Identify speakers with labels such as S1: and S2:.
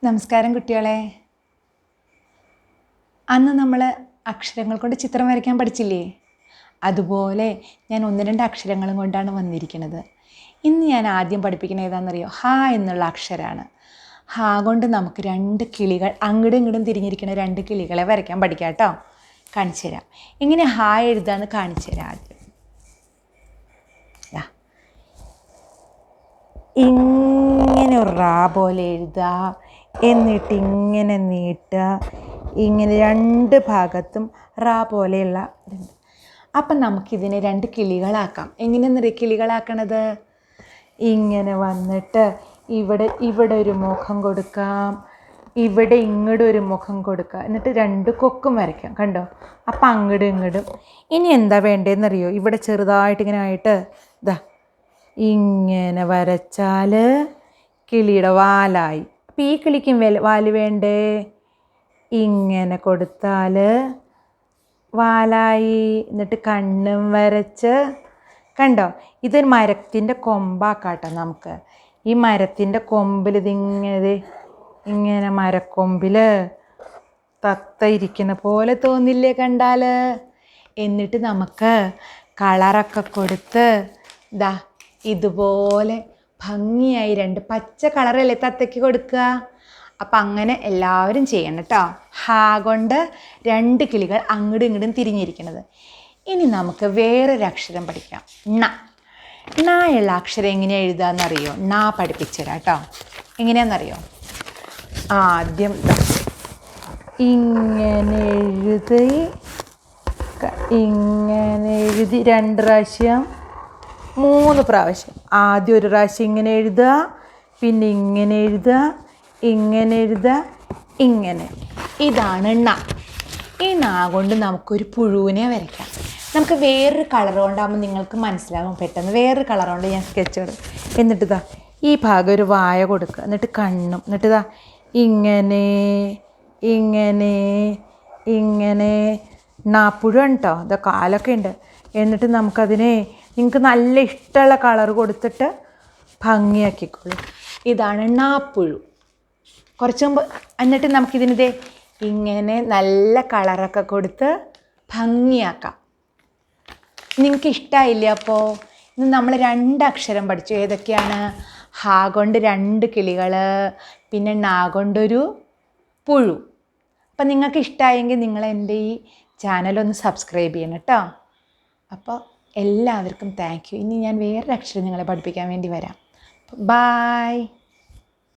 S1: നമസ്കാരം കുട്ടികളെ. അന്ന് നമ്മൾ അക്ഷരങ്ങൾ കൊണ്ട് ചിത്രം വരയ്ക്കാൻ പഠിച്ചില്ലേ? അതുപോലെ ഞാൻ 1-2 അക്ഷരങ്ങളും കൊണ്ടാണ് വന്നിരിക്കുന്നത്. ഇന്ന് ഞാൻ ആദ്യം പഠിപ്പിക്കുന്നത് ഏതാണെന്നറിയോ? ഹ എന്നുള്ള അക്ഷരമാണ്. ഹ കൊണ്ട് നമുക്ക് 2 കിളികൾ, അങ്ങടും ഇങ്ങടും തിരിഞ്ഞിരിക്കുന്ന 2 കിളികളെ വരയ്ക്കാൻ പഠിക്കാം കേട്ടോ. കാണിച്ചു തരാം. എങ്ങനെ ഹ എഴുതാമെന്ന് കാണിച്ചു തരാം ആദ്യം. ഇങ്ങനെ ഒരു റാ പോലെ എഴുതുക, എന്നിട്ട് ഇങ്ങനെ നീട്ടുക, ഇങ്ങനെ 2 ഭാഗത്തും റാ പോലെയുള്ള ഇതുണ്ട്. അപ്പം നമുക്കിതിനെ 2 കിളികളാക്കാം. എങ്ങനെയെന്നറിയാം കിളികളാക്കണത്? ഇങ്ങനെ വന്നിട്ട് ഇവിടെ ഒരു മുഖം കൊടുക്കാം, ഇവിടെ ഇങ്ങോട്ട് ഒരു മുഖം കൊടുക്കുക, എന്നിട്ട് 2 കൊക്കും വരയ്ക്കാം. കണ്ടോ? അപ്പം അങ്ങോട്ടും ഇങ്ങോട്ടും. ഇനി എന്താ വേണ്ടതെന്നറിയോ? ഇവിടെ ചെറുതായിട്ട് ഇങ്ങനെ ആയിട്ട് ഇതാ ഇങ്ങനെ വരച്ചാൽ കിളിയുടെ വാലായി. അപ്പം ഈ കിളിക്കും വാല് വേണ്ടേ? ഇങ്ങനെ കൊടുത്താൽ വാലായി. എന്നിട്ട് കണ്ണും വരച്ച്, കണ്ടോ? ഇതൊരു മരത്തിൻ്റെ കൊമ്പാക്കാട്ടോ നമുക്ക്. ഈ മരത്തിൻ്റെ കൊമ്പിൽ ഇങ്ങനെ മരക്കൊമ്പിൽ തത്ത ഇരിക്കുന്ന പോലെ തോന്നില്ലേ കണ്ടാൽ? എന്നിട്ട് നമുക്ക് കളറൊക്കെ കൊടുത്ത് ഇതാ ഇതുപോലെ ഭംഗിയായി 2 പച്ച കളറല്ലേ തത്തയ്ക്ക് കൊടുക്കുക. അപ്പം അങ്ങനെ എല്ലാവരും ചെയ്യണം കേട്ടോ. ഹ കൊണ്ട് 2 കിളികൾ അങ്ങോട്ടും ഇങ്ങോട്ടും തിരിഞ്ഞിരിക്കുന്നത്. ഇനി നമുക്ക് വേറൊരു അക്ഷരം പഠിക്കാം. ണ ഉള്ള അക്ഷരം എങ്ങനെയാണ് എഴുതാമെന്നറിയോ? ണ പഠിപ്പിച്ചു തരാം കേട്ടോ. എങ്ങനെയാണെന്നറിയോ? ആദ്യം ഇങ്ങനെ എഴുതി 2 പ്രാവശ്യം 3 പ്രാവശ്യം. ആദ്യം ഒരു പ്രാവശ്യം ഇങ്ങനെ എഴുതുക, പിന്നെ ഇങ്ങനെ എഴുതുക, ഇങ്ങനെ എഴുതുക, ഇങ്ങനെ. ഇതാണ് ണ. ഈ ണ കൊണ്ട് നമുക്കൊരു പുഴുവിനെ വരയ്ക്കാം. നമുക്ക് വേറൊരു കളർ കൊണ്ടാകുമ്പോൾ നിങ്ങൾക്ക് മനസ്സിലാകും പെട്ടെന്ന്. വേറൊരു കളർ കൊണ്ട് ഞാൻ സ്കെച്ച് ഇടും. എന്നിട്ട് ഈ ഭാഗം ഒരു വായ കൊടുക്കുക, എന്നിട്ട് കണ്ണും, എന്നിട്ട് ഇങ്ങനെ ഇങ്ങനെ ഇങ്ങനെ ണാപ്പുഴുവാണ് കേട്ടോ. കാലൊക്കെ ഉണ്ട്. എന്നിട്ട് നമുക്കതിനെ നിങ്ങൾക്ക് നല്ല ഇഷ്ടമുള്ള കളർ കൊടുത്തിട്ട് ഭംഗിയാക്കിക്കോളൂ. ഇതാണ് ണാപ്പുഴു. കുറച്ച് മുമ്പ്. എന്നിട്ട് നമുക്കിതിനിതേ ഇങ്ങനെ നല്ല കളറൊക്കെ കൊടുത്ത് ഭംഗിയാക്കാം. നിങ്ങൾക്ക് ഇഷ്ടമായില്ലേ? അപ്പോൾ ഇന്ന് നമ്മൾ 2 അക്ഷരം പഠിച്ചു. ഏതൊക്കെയാണ്? ഹ കൊണ്ട് 2 കിളികൾ, പിന്നെ ണ കൊണ്ടൊരു പുഴു. അപ്പം നിങ്ങൾക്ക് ഇഷ്ടമായെങ്കിൽ നിങ്ങൾ എൻ്റെ ഈ ചാനലൊന്ന് സബ്സ്ക്രൈബ് ചെയ്യണം കേട്ടോ. അപ്പോൾ എല്ലാവർക്കും താങ്ക് യു. ഇനി ഞാൻ വേറൊരു അക്ഷരം നിങ്ങളെ പഠിപ്പിക്കാൻ വേണ്ടി വരാം. ബായ്.